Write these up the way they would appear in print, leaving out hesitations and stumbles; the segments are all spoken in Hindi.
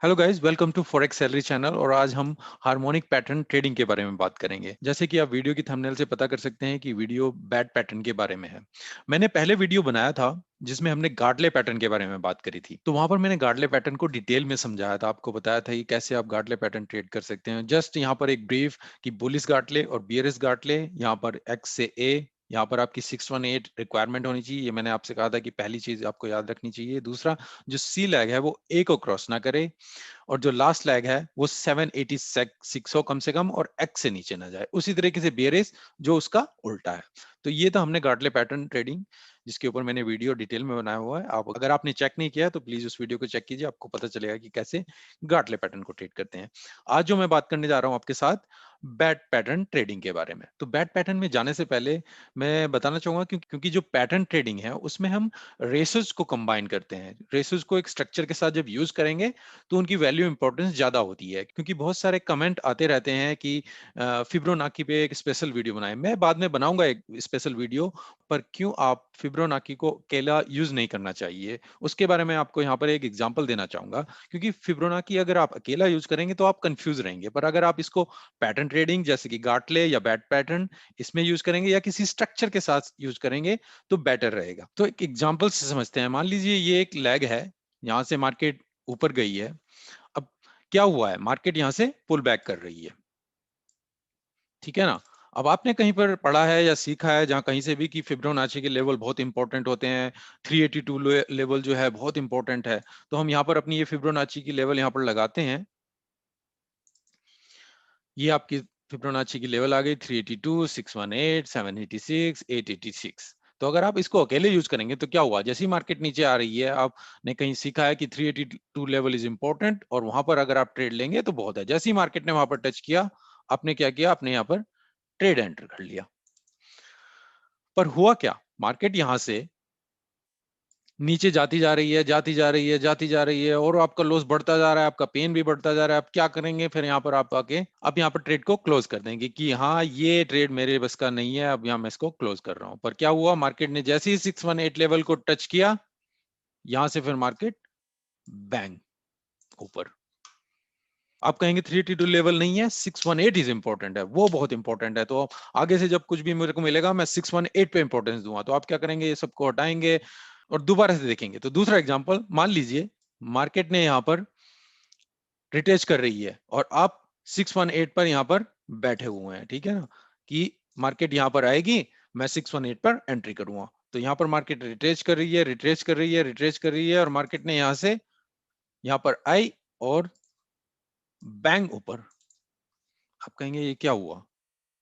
Hello guys, welcome to forex salary channel. और आज हम हार्मोनिक पैटर्न ट्रेडिंग के बारे में बात करेंगे। जैसे कि आप वीडियो की थंबनेल से पता कर सकते हैं कि वीडियो बैट पैटर्न के बारे में है। मैंने पहले वीडियो बनाया था जिसमें हमने गार्डले पैटर्न के बारे में बात करी थी। तो वहां पर मैंने गार्डले पैटर्न को डिटेल में समझाया था, आपको बताया था कि कैसे आप गार्डले पैटर्न ट्रेड कर सकते हैं। जस्ट यहाँ पर एक ब्रीफ कि बुलिश गार्डले और बियरिश गार्डले, यहाँ पर एक्स से ए, यहाँ पर आपकी 618 रिक्वायरमेंट होनी चाहिए। ये मैंने आपसे कहा था कि पहली चीज आपको याद रखनी चाहिए। दूसरा, जो सी लैग है वो ए को क्रॉस ना करे, और जो लास्ट लेग है वो 786 हो कम से कम, और एक्स से नीचे ना जाए। उसी तरीके से बेयरिश जो उसका उल्टा है। तो ये तो हमने गार्डले पैटर्न ट्रेडिंग, जिसके ऊपर मैंने वीडियो डिटेल में बनाया हुआ है। आप अगर आपने चेक नहीं किया तो प्लीज उस वीडियो को चेक कीजिए, आपको पता चलेगा कि कैसे गार्डले पैटर्न को ट्रेड करते हैं। आज जो मैं बात करने जा रहा हूं आपके साथ, बैट पैटर्न ट्रेडिंग के बारे में। तो बैट पैटर्न में जाने से पहले मैं बताना चाहूंगा क्योंकि जो पैटर्न ट्रेडिंग है उसमें हम रेशोज को कंबाइन करते हैं। रेशोज को एक स्ट्रक्चर के साथ जब यूज करेंगे तो उनकी वैल्यू इंपॉर्टेंस ज्यादा होती है। क्योंकि बहुत सारे कमेंट आते रहते हैं कि फिब्रोनाकी पे एक स्पेशल वीडियो बनाएं। मैं बाद में बनाऊंगा एक स्पेशल वीडियो, पर क्यों आप फिब्रोनाकी को अकेला यूज नहीं करना चाहिए उसके बारे में आपको यहाँ पर एक एग्जांपल देना चाहूंगा। क्योंकि फिब्रोनाकी अगर आप अकेला यूज करेंगे तो आप कंफ्यूज रहेंगे, पर अगर आप इसको पैटर्न ट्रेडिंग जैसे कि गार्टले या बैट पैटर्न इसमें यूज करेंगे या किसी स्ट्रक्चर के साथ यूज करेंगे तो बेटर रहेगा। तो एक एग्जांपल से समझते हैं। मान लीजिए ये एक लेग है, यहाँ से मार्केट ऊपर गई है। अब क्या हुआ है, मार्केट यहां से पुल बैक कर रही है, ठीक है ना। अब आपने कहीं पर पढ़ा है या सीखा है जहां कहीं से भी कि फिब्रोनाची के लेवल बहुत इंपॉर्टेंट होते हैं, 382 लेवल जो है बहुत इंपॉर्टेंट है। तो हम यहाँ पर अपनी ये फिब्रोनाची की लेवल यहाँ पर लगाते हैं। ये आपकी फिब्रोनाची की लेवल आ गई 382, 618, 786, 886। तो अगर आप इसको अकेले यूज करेंगे तो क्या हुआ, जैसे ही मार्केट नीचे आ रही है आपने कहीं सीखा है कि 382 लेवल इज इंपॉर्टेंट, और वहां पर अगर आप ट्रेड लेंगे तो बहुत है। जैसे ही मार्केट ने वहां पर टच किया, आपने क्या किया, आपने यहाँ पर ट्रेड एंटर कर लिया। पर हुआ क्या, मार्केट यहां से नीचे जाती जा रही है, जाती जा रही है, जाती जा रही है, और आपका लॉस बढ़ता जा रहा है, आपका पेन भी बढ़ता जा रहा है। आप क्या करेंगे, फिर यहाँ पर आप आके अब यहाँ पर ट्रेड को क्लोज कर देंगे कि हाँ ये ट्रेड मेरे बस का नहीं है, अब यहाँ मैं इसको क्लोज कर रहा हूं। पर क्या हुआ, मार्केट ने जैसे ही 618 लेवल को टच किया, यहां से फिर मार्केट बैंग ऊपर। आप कहेंगे 382 लेवल नहीं है, 618 इज इंपॉर्टेंट है, वो बहुत इंपॉर्टेंट है। तो आगे से जब कुछ भी मेरे को मिलेगा मैं 618 पे इंपॉर्टेंस दूंगा। तो आप क्या करेंगे, ये सबको हटाएंगे और दोबारा से देखेंगे। तो दूसरा एग्जांपल, मान लीजिए मार्केट ने यहां पर रिटेच कर रही है और आप 618 पर यहां पर बैठे हुए हैं, ठीक है ना, कि मार्केट यहां पर आएगी, मैं 618 पर एंट्री करूंगा। तो यहां पर मार्केट रिट्रेस कर रही है, रिट्रेस कर रही है, रिट्रेस कर रही है, और मार्केट ने यहां से यहां पर आई और बैंक ऊपर। आप कहेंगे ये क्या हुआ,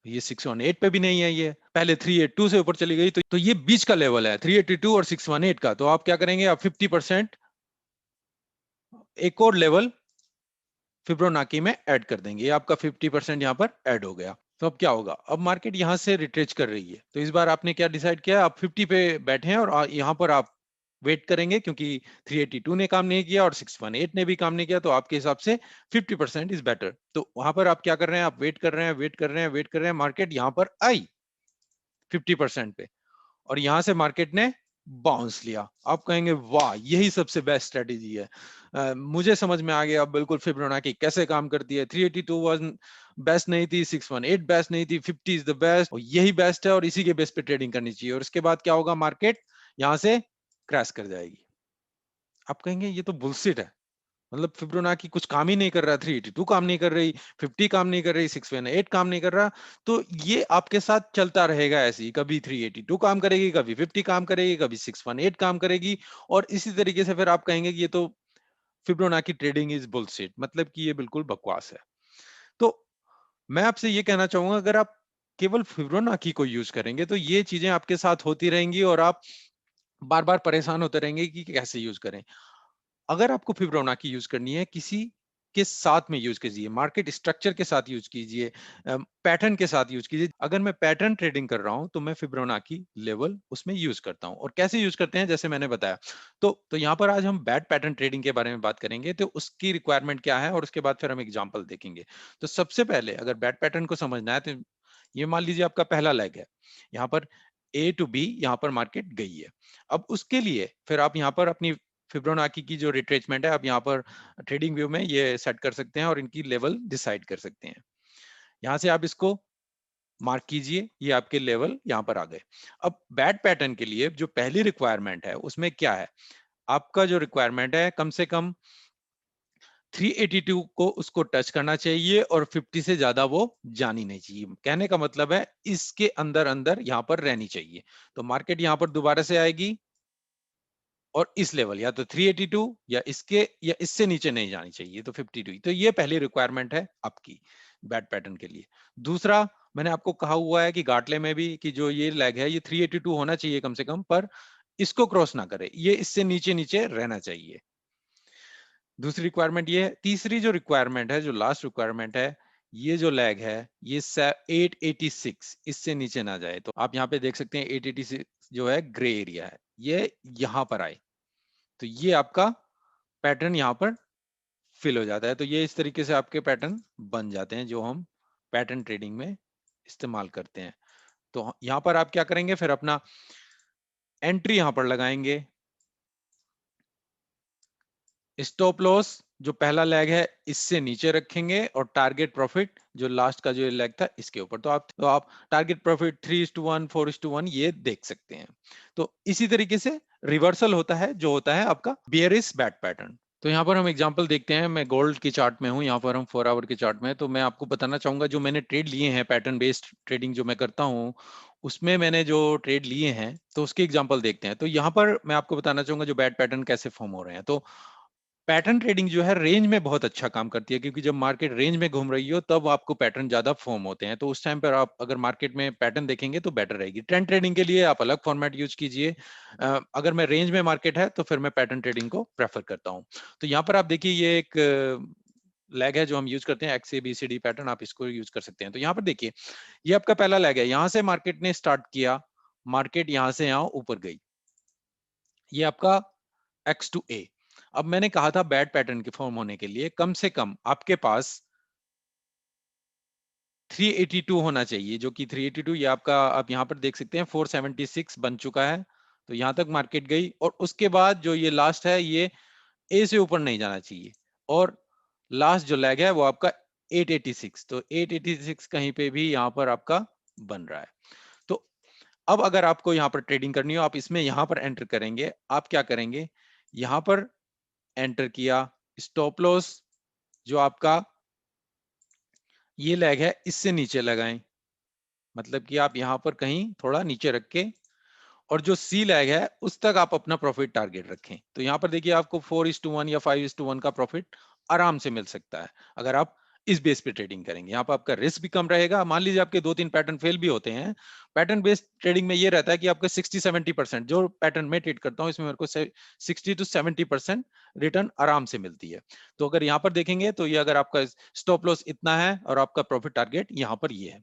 ये 618 पे भी नहीं है, ये पहले 382 से ऊपर चली गई। तो ये बीच का लेवल है 382 और 618 का। तो आप क्या करेंगे, आप 50% एक और लेवल फिब्रोनाकी में ऐड कर देंगे। ये आपका 50% यहाँ पर ऐड हो गया। तो अब क्या होगा, अब मार्केट यहां से रिट्रेच कर रही है। तो इस बार आपने क्या डिसाइड किया, आप 50 पे बैठे हैं और यहां पर आप वेट करेंगे, क्योंकि 382 ने काम नहीं किया और 618 ने भी काम नहीं किया। तो आपके हिसाब से 50% इज बेटर। तो वहां पर आप क्या कर रहे हैं, आप वेट कर रहे हैं, वेट कर रहे हैं, वेट कर रहे हैं। मार्केट यहां पर आई 50% पे, और यहां से मार्केट ने बाउंस लिया। आप कहेंगे वाह, यही सबसे बेस्ट स्ट्रेटेजी है। मुझे समझ में आ गया अब बिल्कुल फिब्रोनाची कैसे काम करती है। 382 वाज बेस्ट नहीं थी, 618 बेस्ट नहीं थी, 50 इज द बेस्ट, और यही बेस्ट है और इसी के बेस पे ट्रेडिंग करनी चाहिए। और इसके बाद क्या होगा, मार्केट यहां से क्रैश कर जाएगी। आप कहेंगे ये तो बुलशिट है, मतलब फिब्रोनाची कुछ काम ही नहीं कर रहा, 382 काम नहीं कर रही, 50 काम नहीं कर रही, 618 काम नहीं कर रहा। तो ये आपके साथ चलता रहेगा ऐसे ही, कभी 382 काम करेगी, कभी 50 काम करेगी, कभी 618 काम करेगी। और इसी तरीके से फिर आप कहेंगे कि ये तो फिब्रोनाची ट्रेडिंग इज बुलशिट, मतलब कि ये बिल्कुल बकवास है। तो मैं आपसे ये कहना चाहूंगा, अगर आप केवल फिब्रोनाची को यूज करेंगे तो ये चीजें आपके साथ होती रहेंगी और आप बार बार परेशान होते रहेंगे कि कैसे यूज करें। अगर आपको फिब्रोनाची यूज करनी है, किसी के साथ में यूज कीजिए, मार्केट स्ट्रक्चर के साथ यूज कीजिए, पैटर्न के साथ यूज कीजिए। अगर मैं पैटर्न ट्रेडिंग कर रहा हूं तो मैं फिब्रोनाची लेवल उसमें यूज करता हूं। और कैसे यूज करते हैं, जैसे मैंने बताया। तो यहाँ पर आज हम बैट पैटर्न ट्रेडिंग के बारे में बात करेंगे। तो उसकी रिक्वायरमेंट क्या है, और उसके बाद फिर हम एग्जांपल देखेंगे। तो सबसे पहले अगर बैट पैटर्न को समझना है तो ये मान लीजिए आपका पहला लेग है, यहाँ पर ए टू बी, यहाँ पर मार्केट गई है। अब उसके लिए फिर आप यहाँ पर अपनी फिब्रोनाची की जो रिट्रेसमेंट है आप यहाँ पर ट्रेडिंग व्यू में ये सेट कर सकते हैं और इनकी लेवल डिसाइड कर सकते हैं। यहाँ से आप इसको मार्क कीजिए, ये आपके लेवल यहाँ पर आ गए। अब बैट पैटर्न के लिए जो पहली रिक्वायरमेंट है उसमें क्या है, आपका जो रिक्वायरमेंट है कम से कम 382 को उसको टच करना चाहिए और 50 से ज्यादा वो जानी नहीं चाहिए। कहने का मतलब है इसके अंदर अंदर यहाँ पर रहनी चाहिए। तो मार्केट यहाँ पर दोबारा से आएगी और इस लेवल या तो 382 या इसके या इससे नीचे नहीं जानी चाहिए, तो 52। तो ये पहली रिक्वायरमेंट है आपकी बैट पैटर्न के लिए। दूसरा, मैंने आपको कहा हुआ है कि गाटले में भी कि जो ये लेग है ये 382 होना चाहिए कम से कम, पर इसको क्रॉस ना करे, ये इससे नीचे नीचे रहना चाहिए। दूसरी रिक्वायरमेंट ये है। तीसरी जो रिक्वायरमेंट है, जो लास्ट रिक्वायरमेंट है, ये जो लेग है ये 886 इससे नीचे ना जाए। तो आप यहाँ पे देख सकते हैं 886 जो है ग्रे एरिया है, ये यहाँ पर आए तो ये आपका पैटर्न यहाँ पर फिल हो जाता है। तो ये इस तरीके से आपके पैटर्न बन जाते हैं जो हम पैटर्न ट्रेडिंग में इस्तेमाल करते हैं। तो यहाँ पर आप क्या करेंगे, फिर अपना एंट्री यहाँ पर लगाएंगे, स्टॉप लॉस जो पहला लेग है इससे नीचे रखेंगे और टारगेट प्रॉफिट जो लास्ट का जो लेग था इसके ऊपर। तो आप टारगेट प्रॉफिट 3:1 4:1 ये देख सकते हैं। तो इसी तरीके से रिवर्सल होता है जो होता है आपका बियरिश बैट पैटर्न। तो यहाँ पर हम एग्जांपल देखते हैं। मैं गोल्ड की चार्ट में हूँ, यहाँ पर हम 4 आवर के चार्ट में। तो मैं आपको बताना चाहूंगा जो मैंने ट्रेड लिए हैं, पैटर्न बेस्ड ट्रेडिंग जो मैं करता हूँ उसमें मैंने जो ट्रेड लिए हैं तो उसके एग्जांपल देखते हैं। तो यहाँ पर मैं आपको बताना चाहूंगा जो बैट पैटर्न कैसे फॉर्म हो रहे हैं। तो पैटर्न ट्रेडिंग जो है रेंज में बहुत अच्छा काम करती है, क्योंकि जब मार्केट रेंज में घूम रही हो तब आपको पैटर्न ज्यादा फॉर्म होते हैं। तो उस टाइम पर आप अगर मार्केट में पैटर्न देखेंगे तो बेटर रहेगी। ट्रेंड ट्रेडिंग के लिए आप अलग फॉर्मेट यूज कीजिए। अगर मैं रेंज में मार्केट है तो फिर मैं पैटर्न ट्रेडिंग को प्रेफर करता हूँ। तो यहाँ पर आप देखिए ये एक लेग है जो हम यूज करते हैं, XABCD पैटर्न, आप इसको यूज कर सकते हैं। तो यहाँ पर देखिए ये आपका पहला लेग है, यहाँ से मार्केट ने स्टार्ट किया, मार्केट यहाँ से यहाँ ऊपर गई, ये आपका X to A। अब मैंने कहा था बैड पैटर्न के फॉर्म होने के लिए कम से कम आपके पास 382 होना चाहिए, जो कि 382 ये आपका आप यहां पर देख सकते हैं 476 बन चुका है। तो यहां तक मार्केट गई और उसके बाद जो ये लास्ट है ये ए से ऊपर नहीं जाना चाहिए और लास्ट जो लेग है वो आपका 886। तो 886 कहीं पे भी यहां पर आपका बन रहा है। तो अब अगर आपको यहां पर ट्रेडिंग करनी हो आप इसमें यहां पर एंटर करेंगे। आप क्या करेंगे, यहां पर एंटर किया, स्टॉप लॉस जो आपका ये लेग है इससे नीचे लगाएं, मतलब कि आप यहां पर कहीं थोड़ा नीचे रख के, और जो सी लैग है उस तक आप अपना प्रॉफिट टारगेट रखें। तो यहां पर देखिए आपको 4:1 या 5:1 का प्रॉफिट आराम से मिल सकता है अगर आप इस बेस पे ट्रेडिंग करेंगे। यहाँ पर आपका रिस्क भी कम रहेगा। मान लीजिए आपके 2-3 पैटर्न फेल भी होते हैं, पैटर्न बेस्ड ट्रेडिंग में ये रहता है कि आपका 60-70%, जो पैटर्न में ट्रेड करता हूँ इसमें मेरे को 60-70% रिटर्न आराम से मिलती है। तो अगर यहाँ पर देखेंगे तो ये अगर आपका स्टॉप लॉस इतना है और आपका प्रॉफिट टारगेट यहाँ पर ये है।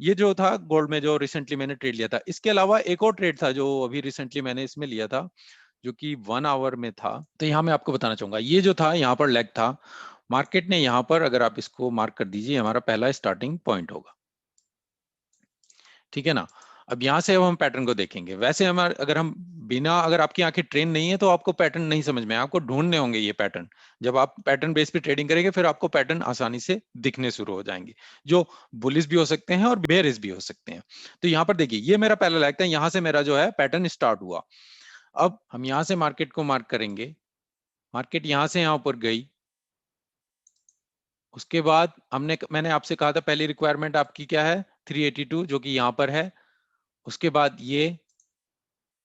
ये जो था गोल्ड में जो रिसेंटली मैंने ट्रेड लिया था। इसके अलावा एक और ट्रेड था जो अभी रिसेंटली मैंने इसमें लिया था जो कि 1 आवर में था। तो यहाँ मैं आपको बताना चाहूंगा ये जो था यहाँ पर लेग था, मार्केट ने यहाँ पर, अगर आप इसको मार्क कर दीजिए, हमारा पहला स्टार्टिंग पॉइंट होगा, ठीक है ना। अब यहाँ से अब हम पैटर्न को देखेंगे। वैसे हमारे अगर हम बिना, अगर आपकी आंखें ट्रेन नहीं है तो आपको पैटर्न नहीं समझ में, आपको ढूंढने होंगे ये पैटर्न। जब आप पैटर्न बेस पे ट्रेडिंग करेंगे फिर आपको पैटर्न आसानी से दिखने शुरू हो जाएंगे, जो बुलिश भी हो सकते हैं और बेयरिश भी हो सकते हैं। तो यहाँ पर देखिए ये मेरा पहला लेग था, यहाँ से मेरा जो है पैटर्न स्टार्ट हुआ। अब हम यहाँ से मार्केट को मार्क करेंगे, मार्केट यहाँ से यहाँ ऊपर गई, उसके बाद मैंने आपसे कहा था पहली रिक्वायरमेंट आपकी क्या है, 382 जो कि यहाँ पर है। उसके बाद ये,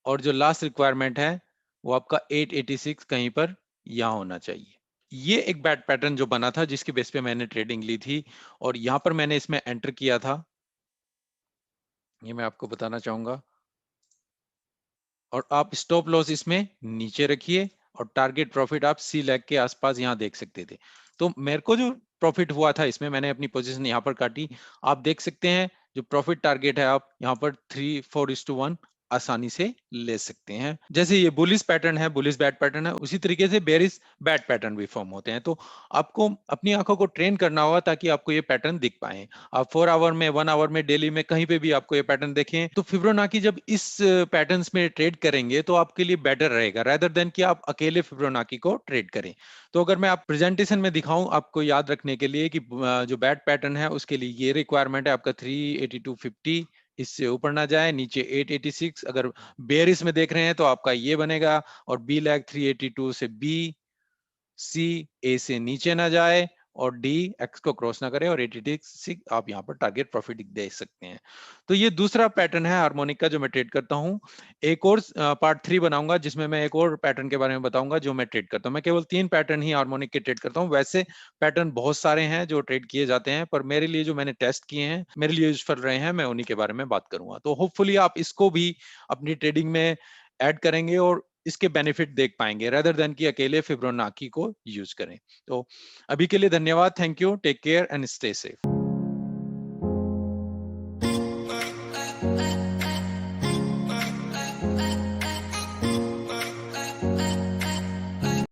और जो लास्ट रिक्वायरमेंट है वो आपका 886 कहीं पर यहाँ होना चाहिए। ये एक बैड पैटर्न जो बना था जिसके बेस पे मैंने ट्रेडिंग ली थी और यहाँ पर मैंने इसमें एंटर किया था, ये मैं आपको बताना चाहूंगा। और आप स्टॉप लॉस इसमें नीचे रखिए और टारगेट प्रॉफिट आप सी लैग के आसपास यहाँ देख सकते थे। तो मेरे को जो प्रॉफिट हुआ था इसमें मैंने अपनी पोजीशन यहाँ पर काटी। आप देख सकते हैं जो प्रॉफिट टारगेट है आप यहाँ पर 3:4:1 आसानी से ले सकते हैं। जैसे ये बुलिश पैटर्न है, बुलिश बैट पैटर्न है, उसी तरीके से बेरिश बैट पैटर्न भी फॉर्म होते हैं। तो आपको अपनी आंखों को ट्रेन करना होगा ताकि आपको ये पैटर्न दिख पाए। आप 4 आवर में, 1 आवर में, डेली में कहीं पे भी आपको ये पैटर्न देखें तो फिब्रोनाची जब इस पैटर्न्स में ट्रेड करेंगे तो आपके लिए बेटर रहेगा रेदर देन कि आप अकेले फिब्रोनाची को ट्रेड करें। तो अगर मैं आप प्रेजेंटेशन में दिखाऊं आपको याद रखने के लिए कि जो बैट पैटर्न है उसके लिए ये रिक्वायरमेंट है आपका 382.50, इससे ऊपर ना जाए, नीचे 886। अगर बेयरिश में देख रहे हैं तो आपका ये बनेगा, और बी लैग 382 से बी, सी ए से नीचे ना जाए, और डी एक्स को क्रॉस ना करे, और 86 आप यहाँ पर टारगेट प्रॉफिट देख सकते हैं। तो ये दूसरा पैटर्न है हार्मोनिक का जो मैं ट्रेड करता हूँ। एक और पार्ट 3 बनाऊंगा जिसमें मैं एक और पैटर्न के बारे में बताऊंगा जो मैं ट्रेड करता हूँ। मैं केवल 3 पैटर्न ही हार्मोनिक के ट्रेड करता हूँ। वैसे पैटर्न बहुत सारे हैं जो ट्रेड किए जाते हैं, पर मेरे लिए जो मैंने टेस्ट किए हैं, मेरे लिए यूजफुल रहे हैं, मैं उन्हीं के बारे में बात करूंगा। तो होपफुली आप इसको भी अपनी ट्रेडिंग में ऐड करेंगे और इसके बेनिफिट देख पाएंगे रेदर देन कि अकेले फिब्रोनाची को यूज करें। तो अभी के लिए धन्यवाद, thank you, take care and stay safe.